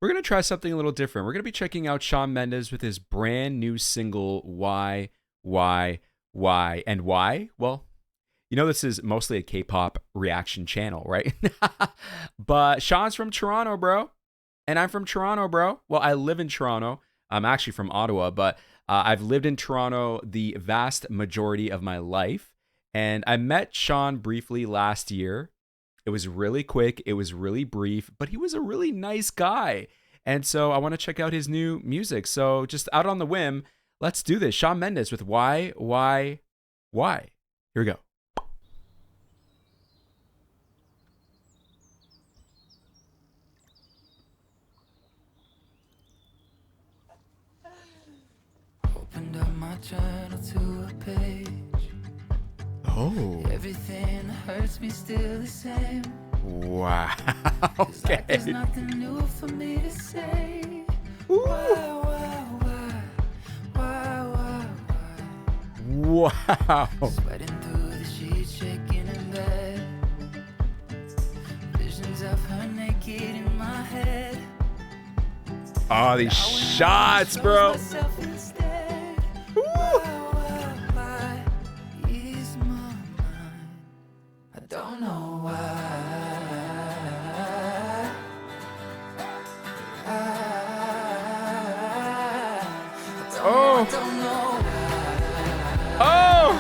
We're going to try something a little different. We're going to be checking out Shawn Mendes with his brand new single, Why. And why? Well, you know, this is mostly a K-pop reaction channel, right? But Sean's from Toronto, bro. And I'm from Toronto, bro. Well, I live in Toronto. I'm actually from Ottawa, but I've lived in Toronto the vast majority of my life. And I met Sean briefly last year. It was really quick, it was really brief, but he was a really nice guy. And so I want to check out his new music. So just out on the whim, let's do this. Shawn Mendes with Why. Here we go. Opened up my journal to a page. Oh. Everything hurts me still the same. Wow. Like there's Okay. nothing new for me to say. Ooh. Why? Wow. Sweating through the sheets, shaking in bed. Visions of her naked in my head. Oh, these shots, bro. Why ease my mind? I don't know why. Oh. I don't know Oh.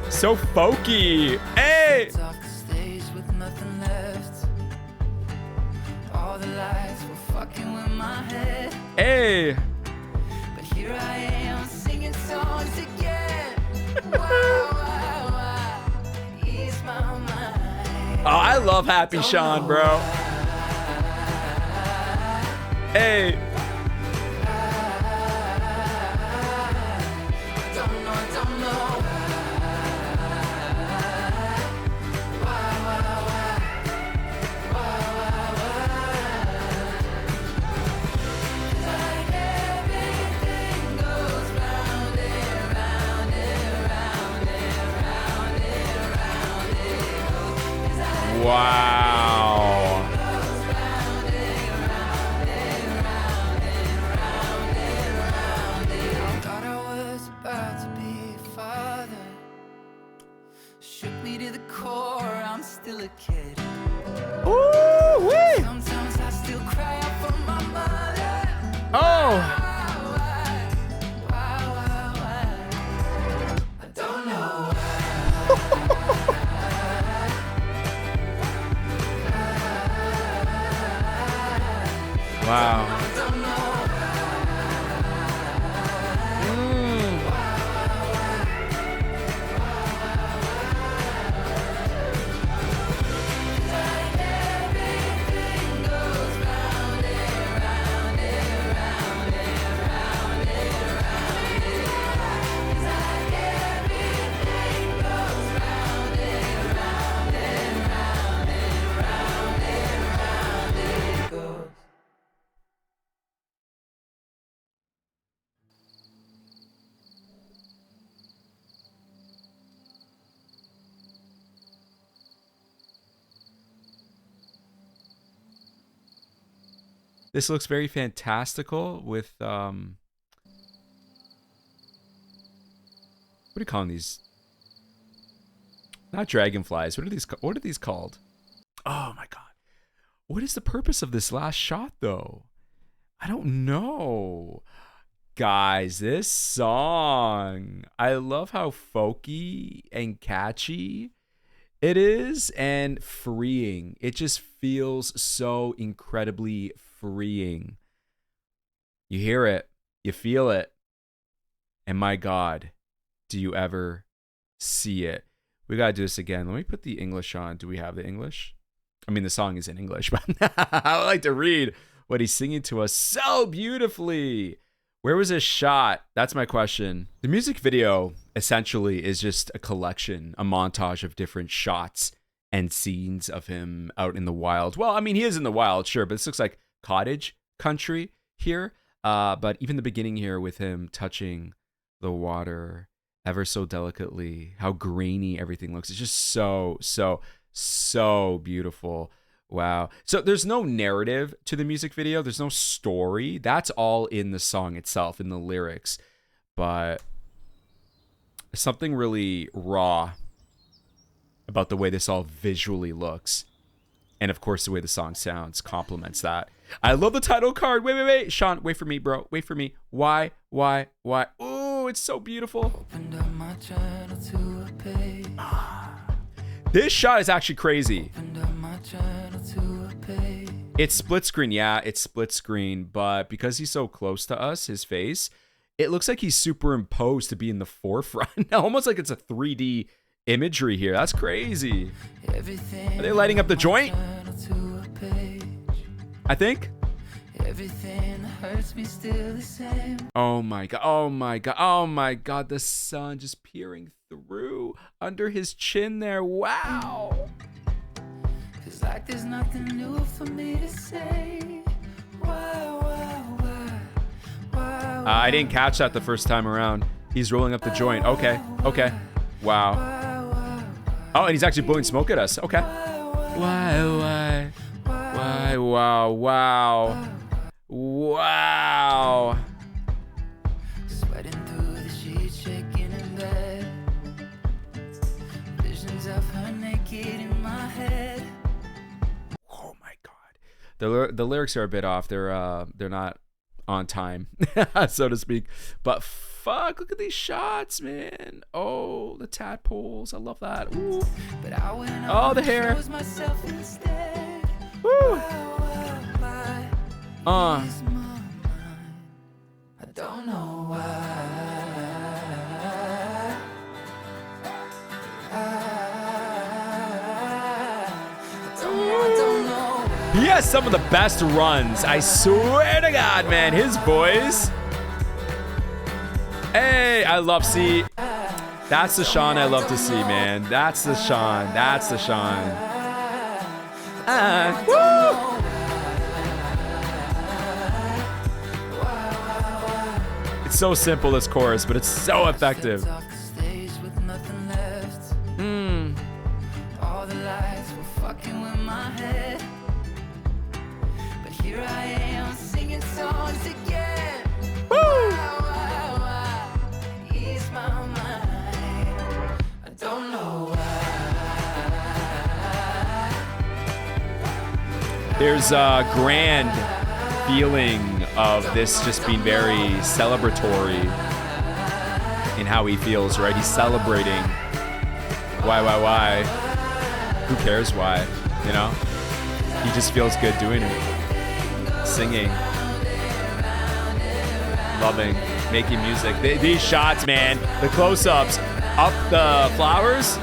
So folky. Hey. why. Off the stage with nothing left. All the lights were fucking with my head. Hey. But here I am singing songs again. Why? Ease my mind. Oh, I love Happy Sean, bro. Hey. Don't know. Like everything goes round and round and round and round and round it goes. 'Cause I Wow. goes round and round and round and round and round it. I thought I was about to be a father. Shook me to the core, I'm still a kid. Ooh, wee. Sometimes I still cry out for my mother. Oh. Why? I don't know Wow. I don't know Mm. Like everything goes round and round and round and round and round it. 'Cause like everything goes round and round and round and round and round it goes. This looks very fantastical with what are you calling these? Not dragonflies. What are these called? Oh my god. What is the purpose of this last shot though? I don't know. Guys, this song. I love how folky and catchy it is and freeing. It just feels so incredibly freeing. You hear it, you feel it, and my God, do you ever see it? We gotta do this again. Let me put the English on. Do we have the English? I mean, the song is in English, but I would like to read what he's singing to us so beautifully. Where was this shot? That's my question. The music video essentially is just a collection, a montage of different shots and scenes of him out in the wild. Well, I mean, he is in the wild, sure, but this looks like cottage country here. But even the beginning here with him touching the water ever so delicately, how grainy everything looks. It's just so beautiful. Wow. So there's no narrative to the music video. There's no story. That's all in the song itself, in the lyrics. But something really raw about the way this all visually looks. And of course, the way the song sounds complements that. I love the title card. Wait. Sean, wait for me, bro. Wait for me. Why? Oh, it's so beautiful. Opened up my journal to a page. This shot is actually crazy. Opened up my journal to a page. It's split screen. Yeah, it's split screen. But because he's so close to us, his face, it looks like he's superimposed to be in the forefront. Almost like it's a 3D imagery here. That's crazy. Everything Are they lighting up the joint? to a page. I think. Everything that hurts me still the same. Oh my god. The sun just peering through under his chin there. Wow. Feels like there's nothing new for me to say. Why? I didn't catch that the first time around. He's rolling up the joint. Okay. Wow. Oh, and he's actually blowing smoke at us. Okay. Why? Wow. Sweating through the sheets, shaking in bed. Visions of her naked in my head. Oh my god. The lyrics are a bit off. They're not on time, so to speak. But fuck, look at these shots, man. Oh, the tadpoles. I love that. Ooh. But I went Oh, on the and hair. chose myself instead. Woo. Why? Ease my mind. I don't know why. I don't know. He has some of the best runs. I swear to God, man. His voice. Hey, I love see. That's the Sean I love to see, man. That's the Sean. Woo! It's so simple, this chorus, but it's so effective. Off the stage with nothing left. All the lights were fucking with my head. But here I am singing songs again. Why? Ease my mind. I don't know why. There's a grand feeling of this just being very celebratory in how he feels, right? He's celebrating. Why? Who cares why? You know? He just feels good doing it. Singing. Loving. Making music. These shots, man. The close-ups. Up the flowers.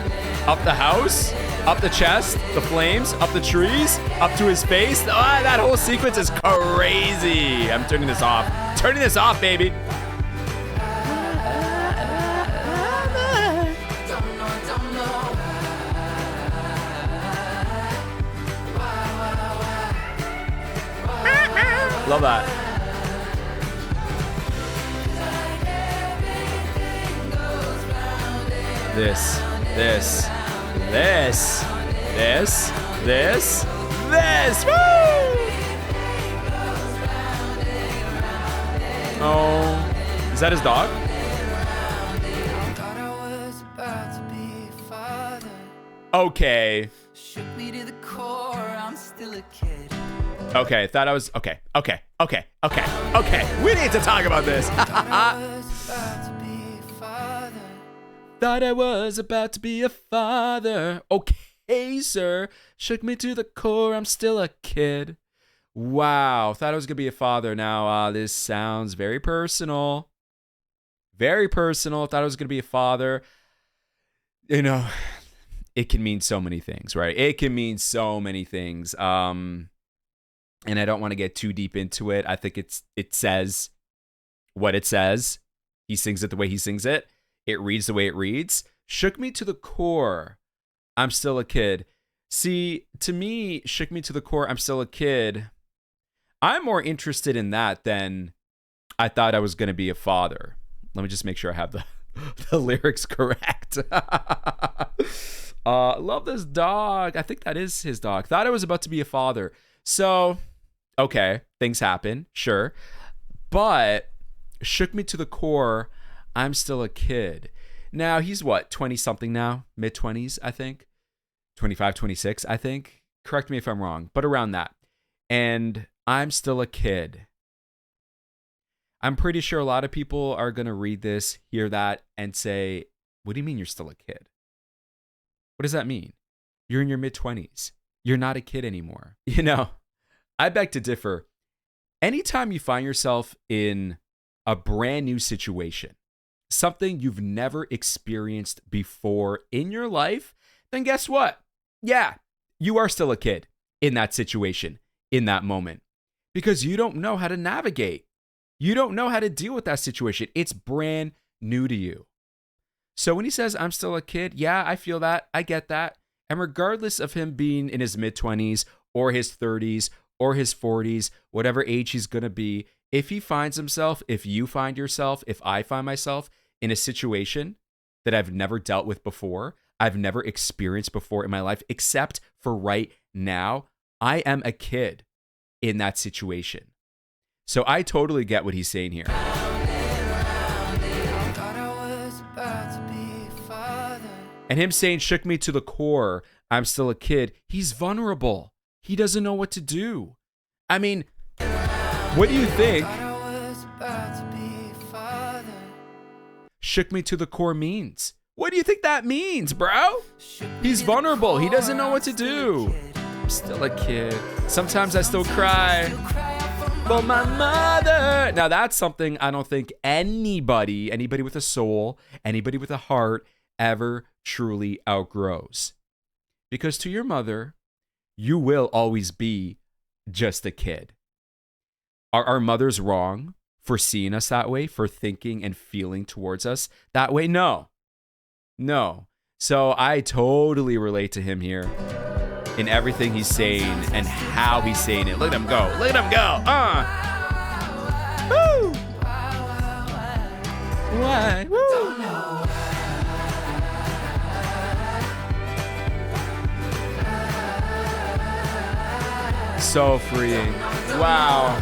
Up the house. Up the chest, the flames, up the trees, up to his face. That whole sequence is crazy. I'm turning this off. Turning this off, baby. Love that. This. Woo! Oh, is that his dog? Thought I was about to be a father. Okay. Shook me to the core, I'm still a kid. Okay, thought I was okay. We need to talk about this. Thought I was about to be a father. Thought I was about to be a father. Okay, sir. Shook me to the core. I'm still a kid. Wow. Thought I was going to be a father. Now, this sounds very personal. Very personal. Thought I was going to be a father. You know, it can mean so many things, right? It can mean so many things. And I don't want to get too deep into it. I think it says what it says. He sings it the way he sings it. It reads the way it reads. Shook me to the core. I'm still a kid. See, to me, shook me to the core. I'm still a kid. I'm more interested in that than I thought I was going to be a father. Let me just make sure I have the lyrics correct. Love this dog. I think that is his dog. Thought I was about to be a father. So, okay, things happen, sure. But shook me to the core. I'm still a kid. Now, he's what, 20 something now? Mid 20s, I think. 25, 26, I think. Correct me if I'm wrong, but around that. And I'm still a kid. I'm pretty sure a lot of people are going to read this, hear that, and say, what do you mean you're still a kid? What does that mean? You're in your mid-20s. You're not a kid anymore. You know, I beg to differ. Anytime you find yourself in a brand new situation, something you've never experienced before in your life, then guess what? Yeah, you are still a kid in that situation, in that moment, because you don't know how to navigate. You don't know how to deal with that situation. It's brand new to you. So when he says, I'm still a kid, yeah, I feel that. I get that. And regardless of him being in his mid-20s or his 30s or his 40s, whatever age he's going to be, if he finds himself, if you find yourself, if I find myself in a situation that I've never dealt with before, I've never experienced before in my life, except for right now, I am a kid in that situation. So I totally get what he's saying here. And him saying, shook me to the core, I'm still a kid. He's vulnerable. He doesn't know what to do. I mean, what do you think shook me to the core means? What do you think that means, bro? He's vulnerable. He doesn't know what to do. I'm still a kid. Sometimes I still cry for my mother. Now that's something I don't think anybody with a soul, anybody with a heart ever truly outgrows. Because to your mother, you will always be just a kid. Are our mothers wrong for seeing us that way, for thinking and feeling towards us that way? No. So I totally relate to him here in everything he's saying and how he's saying it. Look at him go. Look at him go. Woo! Why? Woo! So freeing. Wow.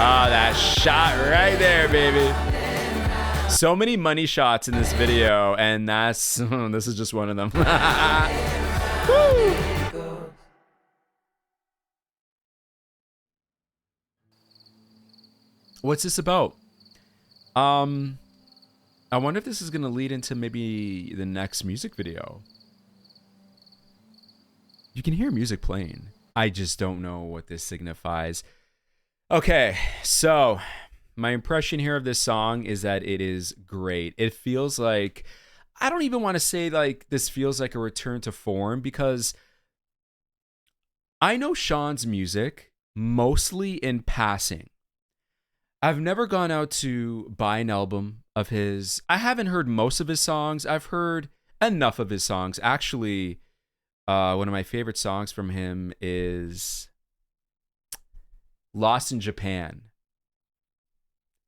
Ah, that shot right there, baby. So many money shots in this video, and this is just one of them. Woo! What's this about? I wonder if this is gonna lead into maybe the next music video. You can hear music playing. I just don't know what this signifies. Okay, so my impression here of this song is that it is great. It feels like, I don't even want to say like this feels like a return to form, because I know Shawn's music mostly in passing. I've never gone out to buy an album of his. I haven't heard most of his songs. I've heard enough of his songs. Actually, one of my favorite songs from him is Lost in Japan.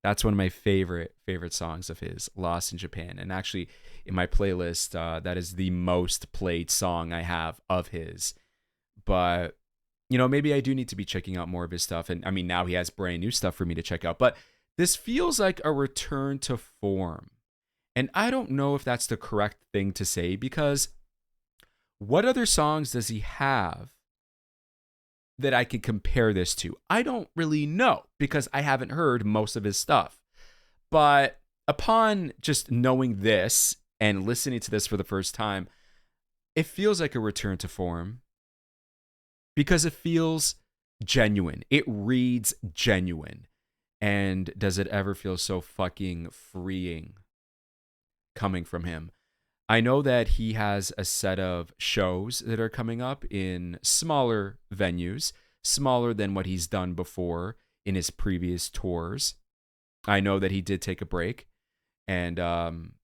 That's one of my favorite songs of his, Lost in Japan. And actually, in my playlist, that is the most played song I have of his. But, you know, maybe I do need to be checking out more of his stuff. And I mean, now he has brand new stuff for me to check out. But this feels like a return to form. And I don't know if that's the correct thing to say, because what other songs does he have that I could compare this to? I don't really know, because I haven't heard most of his stuff. But upon just knowing this and listening to this for the first time, it feels like a return to form, because it feels genuine. It reads genuine. And does it ever feel so fucking freeing coming from him? I know that he has a set of shows that are coming up in smaller venues, smaller than what he's done before in his previous tours. I know that he did take a break, and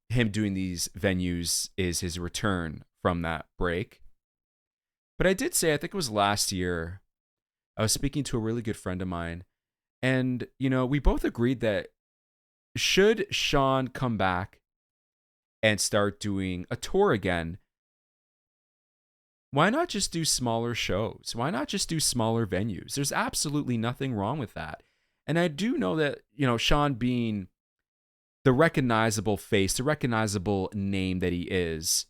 him doing these venues is his return from that break. But I did say, I think it was last year, I was speaking to a really good friend of mine, and, we both agreed that should Sean come back and start doing a tour again, why not just do smaller shows? Why not just do smaller venues? There's absolutely nothing wrong with that. And I do know that, Sean being the recognizable face, the recognizable name that he is,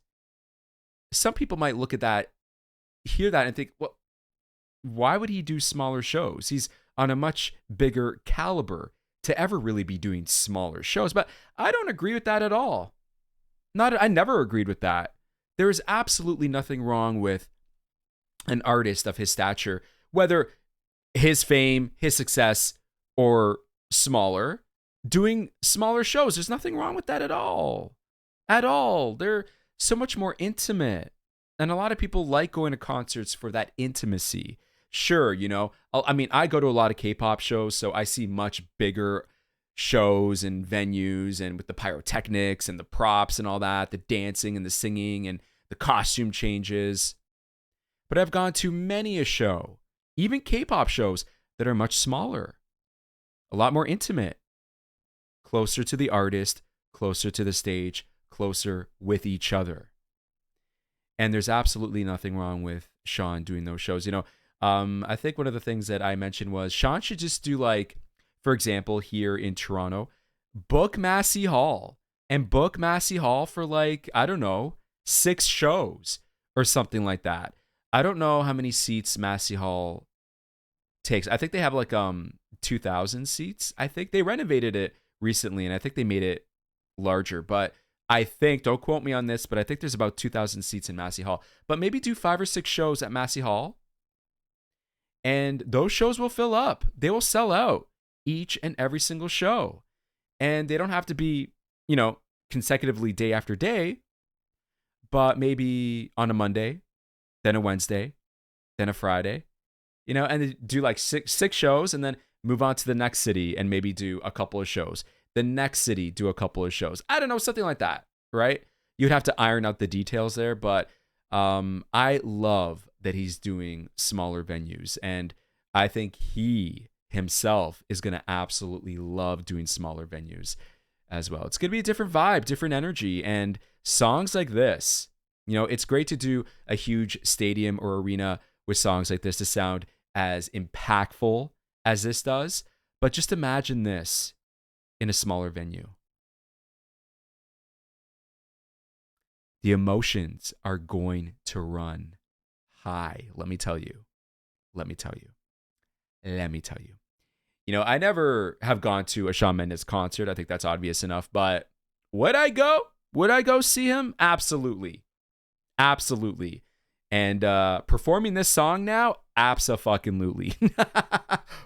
some people might look at that, hear that, and think, well, why would he do smaller shows? He's on a much bigger caliber to ever really be doing smaller shows. But I don't agree with that at all. I never agreed with that. There is absolutely nothing wrong with an artist of his stature, whether his fame, his success, or smaller, doing smaller shows. There's nothing wrong with that at all. At all. They're so much more intimate. And a lot of people like going to concerts for that intimacy. Sure, I go to a lot of K-pop shows, so I see much bigger shows and venues, and with the pyrotechnics and the props and all that, the dancing and the singing and the costume changes. But I've gone to many a show, even K-pop shows, that are much smaller, a lot more intimate, closer to the artist, closer to the stage, closer with each other. And there's absolutely nothing wrong with Sean doing those shows. I think one of the things that I mentioned was Sean should just do, like, for example, here in Toronto, book Massey Hall for, like, I don't know, 6 shows or something like that. I don't know how many seats Massey Hall takes. I think they have like 2,000 seats. I think they renovated it recently, and I think they made it larger. But I think, don't quote me on this, but I think there's about 2,000 seats in Massey Hall. But maybe do 5 or 6 shows at Massey Hall, and those shows will fill up. They will sell out each and every single show. And they don't have to be, consecutively day after day, but maybe on a Monday, then a Wednesday, then a Friday, and do like six shows, and then move on to the next city and maybe do a couple of shows. The next city, do a couple of shows. I don't know, something like that, right? You'd have to iron out the details there, but I love that he's doing smaller venues, and I think he himself is going to absolutely love doing smaller venues as well. It's going to be a different vibe, different energy, and songs like this, it's great to do a huge stadium or arena with songs like this to sound as impactful as this does, but just imagine this in a smaller venue. The emotions are going to run high. Let me tell you. I never have gone to a Shawn Mendes concert. I think that's obvious enough. But would I go? Would I go see him? Absolutely. And performing this song now? Abso-fucking-lutely.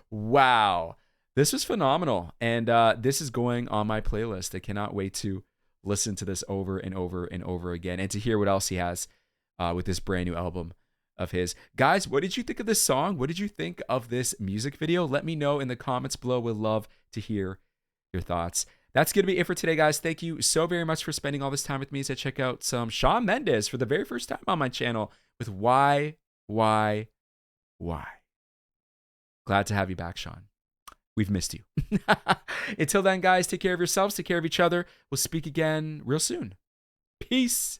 Wow. This was phenomenal. And this is going on my playlist. I cannot wait to listen to this over and over and over again, and to hear what else he has with this brand new album of his. Guys, what did you think of this song? What did you think of this music video? Let me know in the comments below. We'd love to hear your thoughts. That's going to be it for today, guys. Thank you so very much for spending all this time with me as I check out some Shawn Mendes for the very first time on my channel with Why. Glad to have you back, Shawn. We've missed you. Until then, guys, take care of yourselves, take care of each other. We'll speak again real soon. Peace.